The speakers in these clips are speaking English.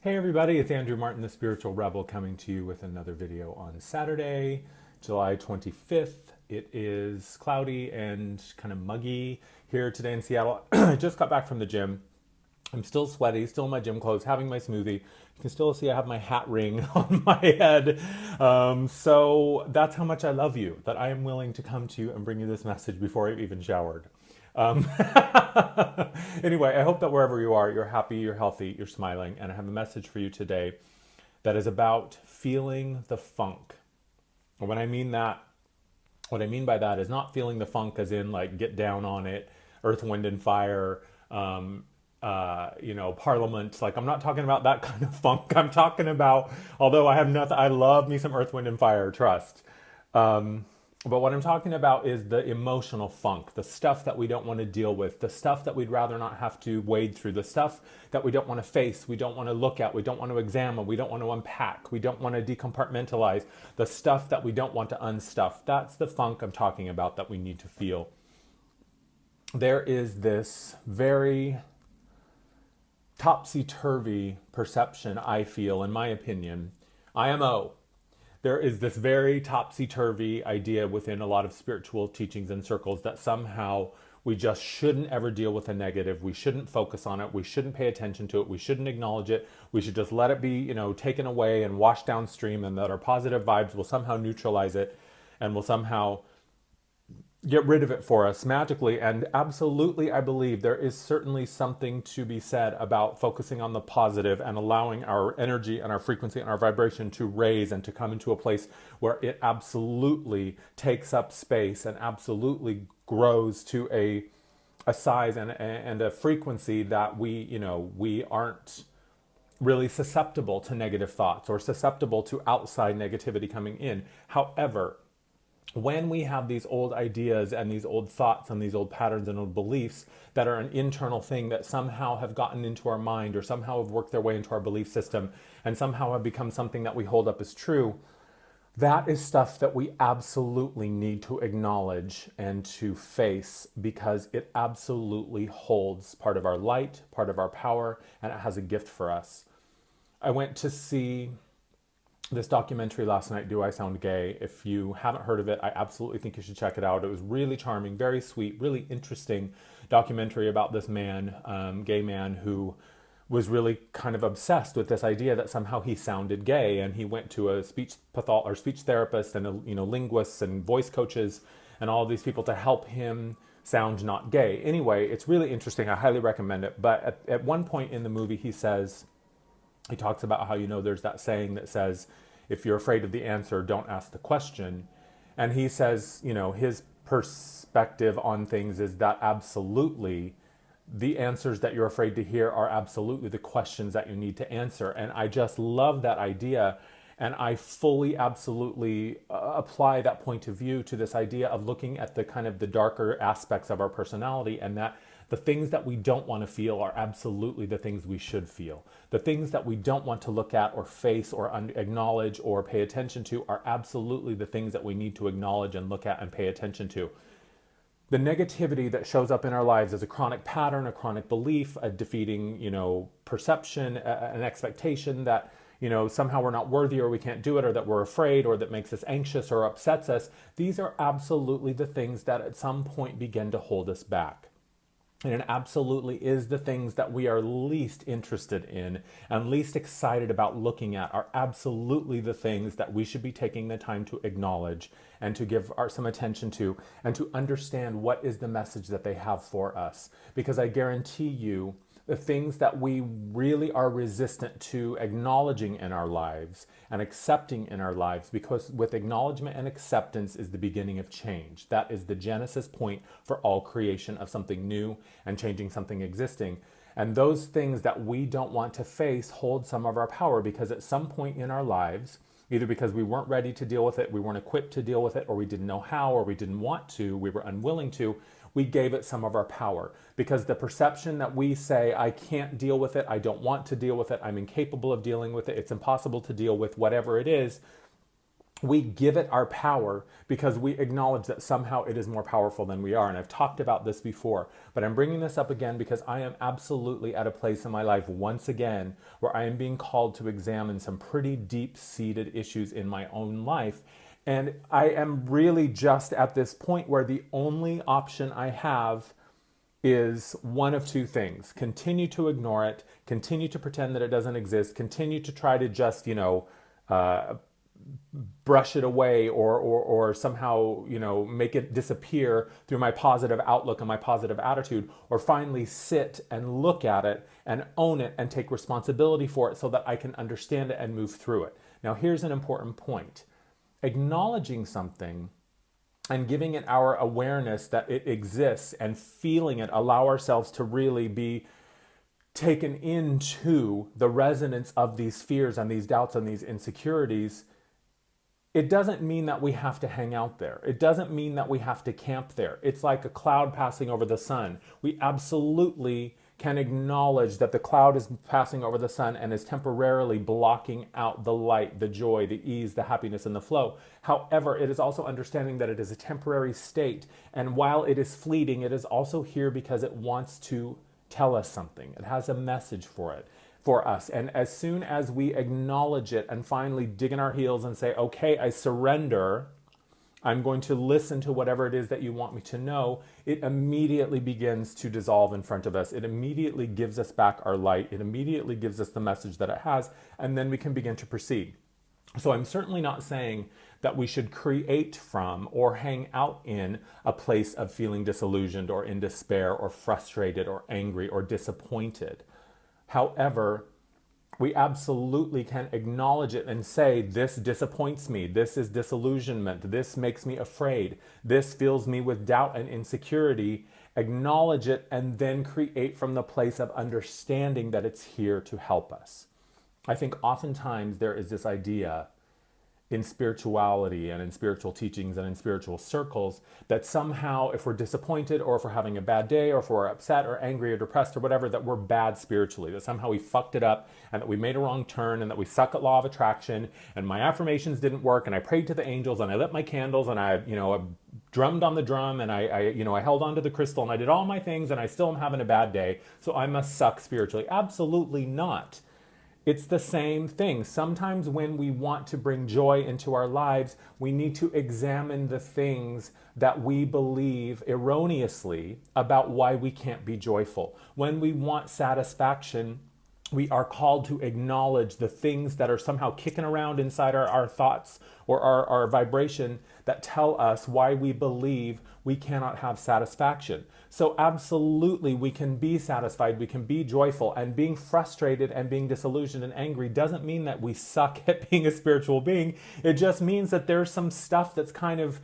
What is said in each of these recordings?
Hey everybody, it's Andrew Martin, the Spiritual Rebel, coming to you with another video on Saturday, July 25th. It is cloudy and kind of muggy here today in Seattle. I just got back from the gym. I'm still sweaty, still in my gym clothes, having my smoothie. You can still see I have my hat ring on my head. So that's how much I love you, that I am willing to come to you and bring you this message before I've even showered. Um, anyway, I hope that wherever you are, you're happy, you're healthy, you're smiling, and I have a message for you today that is about feeling the funk. And when I mean that, what I mean by that is not feeling the funk as in like get down on it, earth, wind, and fire, Parliament. Like I'm not talking about that kind of funk. I'm talking about, although I have nothing, I love me some earth, wind, and fire, trust. But what I'm talking about is the emotional funk, the stuff that we don't want to deal with, the stuff that we'd rather not have to wade through, the stuff that we don't want to face, we don't want to look at, we don't want to examine, we don't want to unpack, we don't want to decompartmentalize, the stuff that we don't want to unstuff. That's the funk I'm talking about that we need to feel. There is this very topsy-turvy perception, I feel, in my opinion, IMO. There is this very topsy-turvy idea within a lot of spiritual teachings and circles that somehow we just shouldn't ever deal with a negative. We shouldn't focus on it. We shouldn't pay attention to it. We shouldn't acknowledge it. We should just let it be, taken away and washed downstream, and that our positive vibes will somehow neutralize it and will somehow get rid of it for us magically. And absolutely, I believe there is certainly something to be said about focusing on the positive and allowing our energy and our frequency and our vibration to raise and to come into a place where it absolutely takes up space and absolutely grows to a size and a frequency that we aren't really susceptible to negative thoughts or susceptible to outside negativity coming in. However, when we have these old ideas and these old thoughts and these old patterns and old beliefs that are an internal thing that somehow have gotten into our mind or somehow have worked their way into our belief system and somehow have become something that we hold up as true, that is stuff that we absolutely need to acknowledge and to face, because it absolutely holds part of our light, part of our power, and it has a gift for us. I went to see this documentary last night, Do I Sound Gay? If you haven't heard of it, I absolutely think you should check it out. It was really charming, very sweet, really interesting documentary about this man, gay man, who was really kind of obsessed with this idea that somehow he sounded gay, and he went to a speech therapist and linguists and voice coaches and all of these people to help him sound not gay. Anyway, it's really interesting. I highly recommend it. But at one point in the movie, he talks about how, there's that saying that says, if you're afraid of the answer, don't ask the question. And he says, his perspective on things is that absolutely the answers that you're afraid to hear are absolutely the questions that you need to answer. And I just love that idea. And I fully, absolutely apply that point of view to this idea of looking at the kind of the darker aspects of our personality, and that the things that we don't want to feel are absolutely the things we should feel. The things that we don't want to look at or face or acknowledge or pay attention to are absolutely the things that we need to acknowledge and look at and pay attention to. The negativity that shows up in our lives as a chronic pattern, a chronic belief, a defeating, perception, an expectation that, somehow we're not worthy or we can't do it, or that we're afraid, or that makes us anxious or upsets us. These are absolutely the things that at some point begin to hold us back. And it absolutely is the things that we are least interested in and least excited about looking at are absolutely the things that we should be taking the time to acknowledge and to give some attention to, and to understand what is the message that they have for us. Because I guarantee you, the things that we really are resistant to acknowledging in our lives and accepting in our lives, because with acknowledgement and acceptance is the beginning of change. That is the genesis point for all creation of something new and changing something existing. And those things that we don't want to face hold some of our power, because at some point in our lives, either because we weren't ready to deal with it, we weren't equipped to deal with it, or we didn't know how, or we didn't want to, we were unwilling to, we gave it some of our power. Because the perception that we say, I can't deal with it, I don't want to deal with it, I'm incapable of dealing with it, it's impossible to deal with, whatever it is, we give it our power because we acknowledge that somehow it is more powerful than we are. And I've talked about this before, but I'm bringing this up again because I am absolutely at a place in my life once again where I am being called to examine some pretty deep-seated issues in my own life. And I am really just at this point where the only option I have is one of two things: continue to ignore it, continue to pretend that it doesn't exist, continue to try to just, brush it away or somehow, make it disappear through my positive outlook and my positive attitude, or finally sit and look at it and own it and take responsibility for it so that I can understand it and move through it. Now, here's an important point. Acknowledging something and giving it our awareness that it exists and feeling it, allow ourselves to really be taken into the resonance of these fears and these doubts and these insecurities. It doesn't mean that we have to hang out there. It doesn't mean that we have to camp there. It's like a cloud passing over the sun. We absolutely can acknowledge that the cloud is passing over the sun and is temporarily blocking out the light, the joy, the ease, the happiness, and the flow. However, it is also understanding that it is a temporary state. And while it is fleeting, it is also here because it wants to tell us something. It has a message for us. And as soon as we acknowledge it and finally dig in our heels and say, okay, I surrender, I'm going to listen to whatever it is that you want me to know, it immediately begins to dissolve in front of us. It immediately gives us back our light. It immediately gives us the message that it has, and then we can begin to proceed. So I'm certainly not saying that we should create from or hang out in a place of feeling disillusioned or in despair or frustrated or angry or disappointed. However, we absolutely can acknowledge it and say, this disappoints me, this is disillusionment, this makes me afraid, this fills me with doubt and insecurity. Acknowledge it and then create from the place of understanding that it's here to help us. I think oftentimes there is this idea in spirituality and in spiritual teachings and in spiritual circles that somehow if we're disappointed or if we're having a bad day or if we're upset or angry or depressed or whatever, that we're bad spiritually, that somehow we fucked it up and that we made a wrong turn and that we suck at law of attraction and my affirmations didn't work and I prayed to the angels and I lit my candles and I drummed on the drum and I held onto the crystal and I did all my things and I still am having a bad day, so I must suck spiritually. Absolutely not. It's the same thing. Sometimes when we want to bring joy into our lives, we need to examine the things that we believe erroneously about why we can't be joyful. When we want satisfaction, we are called to acknowledge the things that are somehow kicking around inside our thoughts or our vibration that tell us why we believe we cannot have satisfaction. So absolutely, we can be satisfied, we can be joyful, and being frustrated and being disillusioned and angry doesn't mean that we suck at being a spiritual being. It just means that there's some stuff that's kind of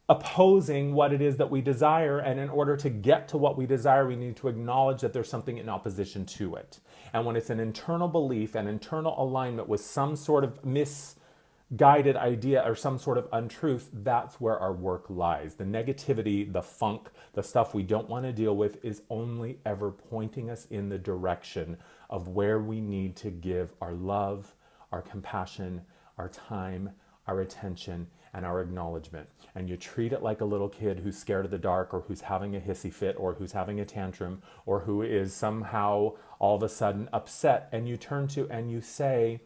opposing what it is that we desire, and in order to get to what we desire, we need to acknowledge that there's something in opposition to it. And when it's an internal belief and internal alignment with some sort of misguided idea or some sort of untruth, that's where our work lies. The negativity, the funk, the stuff we don't want to deal with is only ever pointing us in the direction of where we need to give our love, our compassion, our time, our attention, and our acknowledgement. And you treat it like a little kid who's scared of the dark or who's having a hissy fit or who's having a tantrum or who is somehow all of a sudden upset, and you turn to and you say,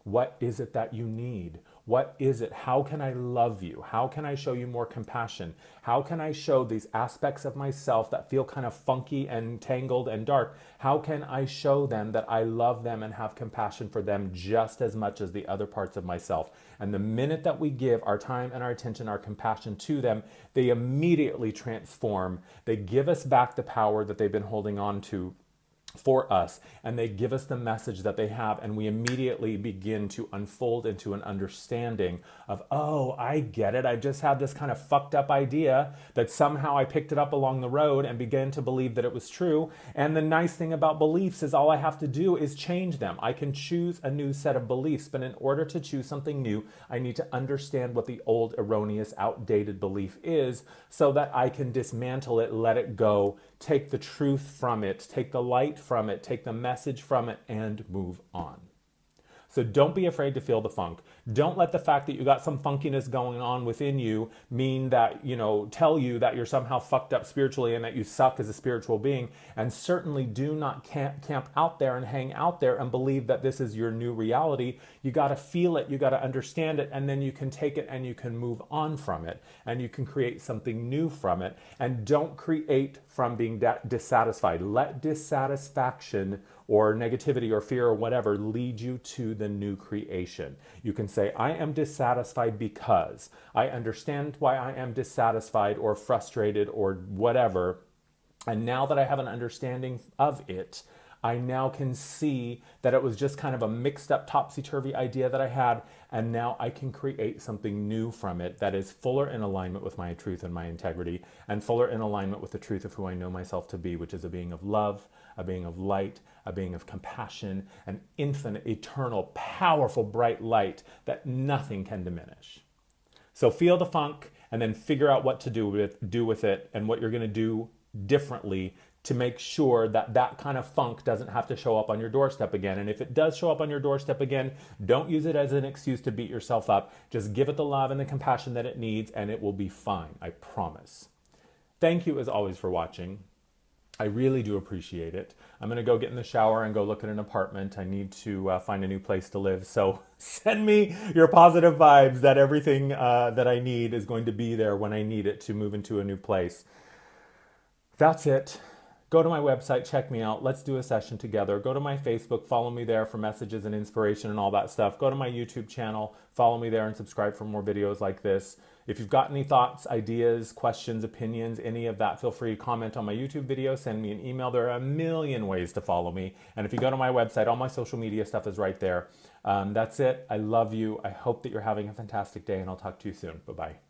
what is it that you need? What is it? How can I love you? How can I show you more compassion? How can I show these aspects of myself that feel kind of funky and tangled and dark? How can I show them that I love them and have compassion for them just as much as the other parts of myself? And the minute that we give our time and our attention, our compassion to them, they immediately transform. They give us back the power that they've been holding on to for us, and they give us the message that they have, and we immediately begin to unfold into an understanding of, oh, I get it. I just had this kind of fucked up idea that somehow I picked it up along the road and began to believe that it was true. And the nice thing about beliefs is all I have to do is change them. I can choose a new set of beliefs, but in order to choose something new, I need to understand what the old, erroneous, outdated belief is so that I can dismantle it, let it go, take the truth from it, take the light from it, take the message from it, and move on. So don't be afraid to feel the funk. Don't let the fact that you got some funkiness going on within you mean that, tell you that you're somehow fucked up spiritually and that you suck as a spiritual being. And certainly do not camp out there and hang out there and believe that this is your new reality. You got to feel it, you got to understand it, and then you can take it and you can move on from it and you can create something new from it. And don't create from being dissatisfied. Let dissatisfaction or negativity or fear or whatever lead you to the new creation. You can say, I am dissatisfied because I understand why I am dissatisfied or frustrated or whatever. And now that I have an understanding of it, I now can see that it was just kind of a mixed up topsy-turvy idea that I had, and now I can create something new from it that is fuller in alignment with my truth and my integrity, and fuller in alignment with the truth of who I know myself to be, which is a being of love, a being of light, a being of compassion, an infinite, eternal, powerful, bright light that nothing can diminish. So feel the funk and then figure out what to do with it and what you're going to do differently to make sure that that kind of funk doesn't have to show up on your doorstep again. And if it does show up on your doorstep again, don't use it as an excuse to beat yourself up. Just give it the love and the compassion that it needs, and it will be fine. I promise. Thank you as always for watching. I really do appreciate it. I'm going to go get in the shower and go look at an apartment. I need to find a new place to live. So send me your positive vibes that everything that I need is going to be there when I need it to move into a new place. That's it. Go to my website, check me out. Let's do a session together. Go to my Facebook, follow me there for messages and inspiration and all that stuff. Go to my YouTube channel, follow me there and subscribe for more videos like this. If you've got any thoughts, ideas, questions, opinions, any of that, feel free to comment on my YouTube video, send me an email. There are a million ways to follow me. And if you go to my website, all my social media stuff is right there. That's it. I love you. I hope that you're having a fantastic day, and I'll talk to you soon. Bye-bye.